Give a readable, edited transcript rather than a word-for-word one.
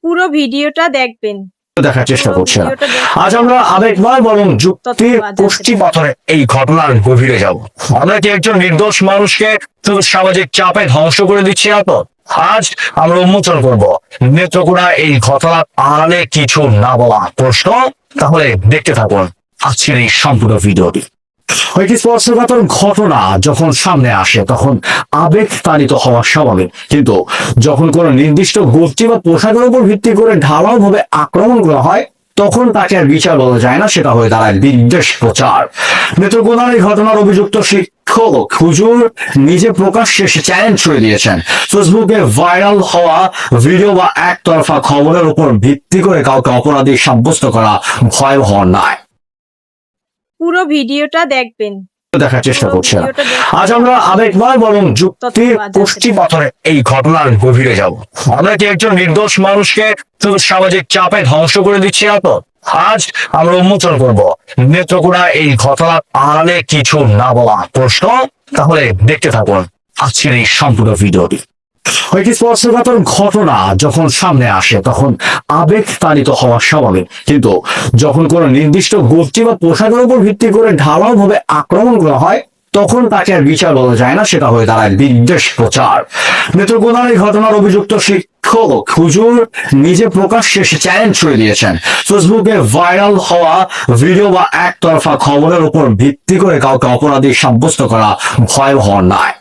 পুরো ভিডিওটা দেখবেন। দেখার চেষ্টা করছি না। আজ আমরা আবেগময় বরং যুক্তির পুষ্টি পাথরে এই ঘটনার গভীরে যাব। আমরা কি একজন নির্দোষ মানুষকে শুধু সামাজিক চাপে ধ্বংস করে দিচ্ছি না তো? আজ আমরা উন্মোচন করব নেত্রকোনা এই ঘটনার আড়ালে কিছু না বলা প্রশ্ন। তাহলে দেখতে থাকুন আজকের এই সম্পূর্ণ ভিডিওটি। একটি স্পর্শকাতর ঘটনা যখন সামনে আসে তখন আবেগ তাড়িত হওয়া স্বাভাবিক, কিন্তু যখন কোনো নির্দিষ্ট গোষ্ঠী বা পোশাকের উপর ভিত্তি করে ঢালাও ভাবে আক্রমণ করা হয় তখন তাকে আর বিচার বলা যায় না, সেটা হয়ে দাঁড়ায় বিদ্বেষ প্রচার। নেত্রকোনার এই ঘটনার অভিযুক্ত শিক্ষক হুজুর নিজে প্রকাশ্যে সে চ্যালেঞ্জ ছুড়ে দিয়েছেন ফেসবুকে ভাইরাল হওয়া ভিডিও বা একতরফা খবরের উপর ভিত্তি করে কাউকে অপরাধী সাব্যস্ত করা ভয়াবহ নয়। পুরো ভিডিওটা দেখবেন। দেখার চেষ্টা করছি না। আজ আমরা আবেগময় বরং যুক্তির পুষ্টি পাথরে এই ঘটনার গভীরে যাব। আমরা কি একজন নির্দোষ মানুষকে শুধু সামাজিক চাপে ধ্বংস করে দিচ্ছি না তো? আজ আমরা উন্মোচন করব নেত্রকোনা এই ঘটনার আড়ালে কিছু না বলা প্রশ্ন। তাহলে দেখতে থাকুন আজকের এই সম্পূর্ণ ভিডিওটি। একটি স্পর্শকাতর ঘটনা যখন সামনে আসে তখন আবেগ তাড়িত হওয়া স্বাভাবিক, কিন্তু যখন কোনো নির্দিষ্ট গোষ্ঠী বা পোশাকের উপর ভিত্তি করে ঢালাও ভাবে আক্রমণ করা হয় তখন তাকে আর বিচার বলা যায় না, সেটা হয়ে দাঁড়ায় বিদ্বেষ প্রচার। নেত্রকোনার এই ঘটনার অভিযুক্ত শিক্ষক হুজুর নিজে প্রকাশ্যে সে চ্যালেঞ্জ ছুড়ে দিয়েছেন ফেসবুকে ভাইরাল হওয়া ভিডিও বা একতরফা খবরের উপর ভিত্তি করে কাউকে অপরাধী সাব্যস্ত করা ভয়াবহ নয়।